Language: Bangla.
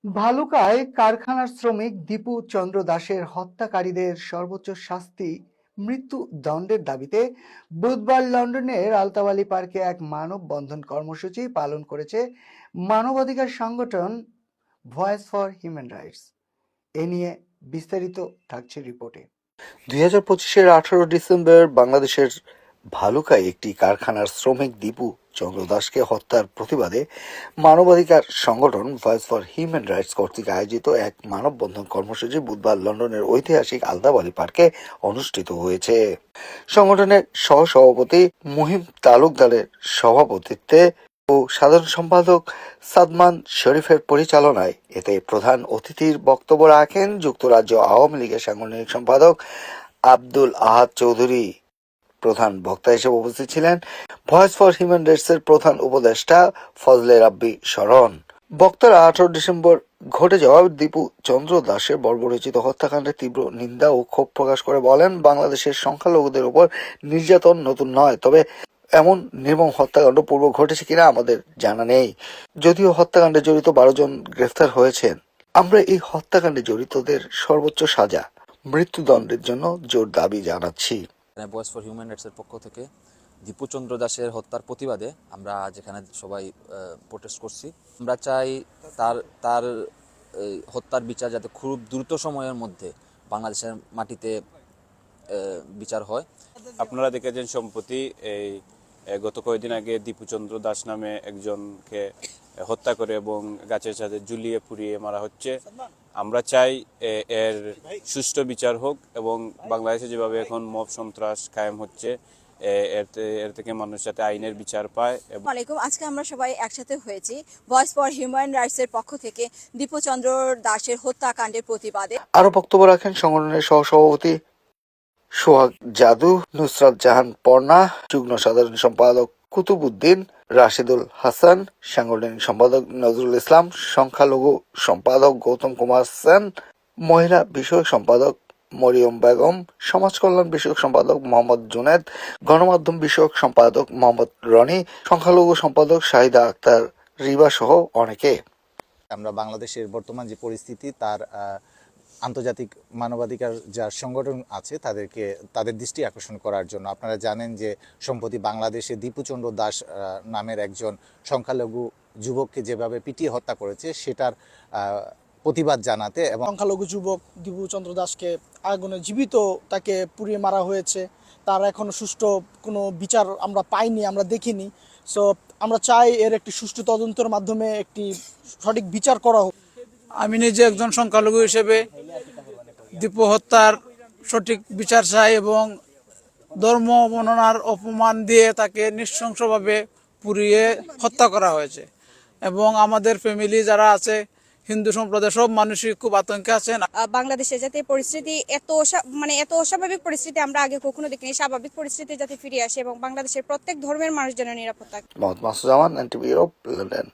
ভালুকায় কারখানার শ্রমিক দীপু চন্দ্র দাসের হত্যাকারীদের সর্বোচ্চ শাস্তি মৃত্যুদণ্ডের দাবিতে বুধবার লন্ডনের আলতাবালি পার্কে এক মানববন্ধন কর্মসূচি পালন করেছে মানবাধিকার সংগঠন ভয়েস ফর হিউম্যান রাইটস। এ নিয়ে বিস্তারিত থাকছে রিপোর্টে। 2025-এর 18 ডিসেম্বর বাংলাদেশের ভালুকায় একটি কারখানার শ্রমিক দীপু চন্দ্র দাসকে হত্যার প্রতিবাদে মানবাধিকার সংগঠন ভয়েস ফর হিউম্যান রাইটস কর্তৃক আয়োজিত এক মানববন্ধন কর্মসূচি বুধবার লন্ডনের ঐতিহাসিক আলতাবালি পার্কে অনুষ্ঠিত হয়েছে। সংগঠনের সহসভাপতি মুহিম তালুকদারের সভাপতিত্বে ও সাধারণ সম্পাদক সাদমান শরীফের পরিচালনায় এতে প্রধান অতিথির বক্তব্য রাখেন যুক্তরাজ্য আওয়ামী লীগের সাংগঠনিক সম্পাদক আব্দুল আহাদ চৌধুরী। প্রধান বক্তা হিসেবে উপস্থিত ছিলেন ভয়েস ফর হিউম্যান রাইটসের প্রধান উপদেষ্টা ফজলে রাব্বি শরণ। বক্তারা 18 ডিসেম্বর ঘটে যাওয়া দীপু চন্দ্র দাসের বর্বরোচিত হত্যাকাণ্ডের তীব্র নিন্দা ও ক্ষোভ প্রকাশ করে বলেন, বাংলাদেশের সংখ্যালঘুদের উপর নির্যাতন নতুন নয়, তবে এমন নির্মম হত্যাকাণ্ড পূর্ব ঘটেছে কিনা আমাদের জানা নেই। যদিও হত্যাকাণ্ডে জড়িত 12 জন গ্রেফতার হয়েছেন, আমরা এই হত্যাকাণ্ডে জড়িতদের সর্বোচ্চ সাজা মৃত্যুদণ্ডের জন্য জোর দাবি জানাচ্ছি। ভয়েস ফর হিউম্যান রাইটসের পক্ষ থেকে দীপু চন্দ্র দাসের হত্যার প্রতিবাদে আমরা আজ এখানে সবাই প্রোটেস্ট করছি। আমরা চাই তার হত্যার বিচার যাতে খুব দ্রুত সময়ের মধ্যে বাংলাদেশের মাটিতে বিচার হয়। আপনারা দেখেছেন সম্প্রতি এই গত কয়েকদিন আগে দীপু চন্দ্র দাস নামে একজনকে হত্যা করে এবং গাছের সাথে ঝুলিয়ে পুড়িয়ে মারা হচ্ছে। আমরা চাই এর সুষ্ঠু বিচার হোক এবং বাংলাদেশে যেভাবে এখন মব সন্ত্রাস কায়েম হচ্ছে এর থেকে মানুষ যাতে আইনের বিচার পায়। আজকে আমরা সবাই একসাথে হয়েছি ভয়েস ফর হিউম্যান রাইটস এর পক্ষ থেকে দীপু চন্দ্র দাসের হত্যাকাণ্ডের প্রতিবাদে। আরো বক্তব্য রাখেন সংগঠনের সহসভাপতি সোহাগ জাদু, নুসরাত জাহান পর্ণা, যুগ্ম সাধারণ সম্পাদক কুতুবুদ্দিন, রাশিদুল হাসান, সাংগঠনিক সম্পাদক নজরুল ইসলাম, সংখ্যালঘু সম্পাদক গৌতম কুমার সেন, মহিলা বিষয়ক সম্পাদক মরিয়ম বেগম, সমাজ কল্যাণ বিষয়ক সম্পাদক মোহাম্মদ জুনেদ, গণমাধ্যম বিষয়ক সম্পাদক মোহাম্মদ রনি, সংখ্যালঘু সম্পাদক শাহিদা আক্তার রিবা সহ অনেকে। আমরা বাংলাদেশের বর্তমান যে পরিস্থিতি তার আন্তর্জাতিক মানবাধিকার যার সংগঠন আছে তাদের দৃষ্টি আকর্ষণ করার জন্য আপনারা জানেন যে সম্প্রতি বাংলাদেশে দীপু চন্দ্র দাস নামের একজন সংখ্যালঘু যুবককে যেভাবে পিটিয়ে হত্যা করেছে সেটার প্রতিবাদ জানাতে এবং সংখ্যালঘু যুবক দীপু চন্দ্র দাসকে আগুনে জীবিত তাকে পুড়িয়ে মারা হয়েছে, তার এখনো সুষ্ঠু কোনো বিচার আমরা পাইনি, আমরা দেখিনি। সো আমরা চাই এর একটি সুষ্ঠু তদন্তের মাধ্যমে একটি সঠিক বিচার করা হোক। আমি নিজে একজন সংখ্যালঘু হিসেবে দীপু হত্যার সঠিক বিচার চাই এবং ধর্ম বর্ণনার অপমান দিয়ে তাকে নৃশংসভাবে পুড়িয়ে হত্যা করা হয়েছে এবং আমাদের ফ্যামিলি যারা আছে হিন্দু সম্প্রদায় সব মানুষই খুব আতঙ্কে আছেন। বাংলাদেশে যাতে পরিস্থিতি এত অস্বাভাবিক পরিস্থিতি আমরা আগে কখনো দেখিনি, স্বাভাবিক পরিস্থিতি যাতে ফিরে আসে এবং বাংলাদেশের প্রত্যেক ধর্মের মানুষ যেন নিরাপদ থাকে। মোহাম্মদ মাসুদ জামান, এনটিভি ইউরোপ, লন্ডন।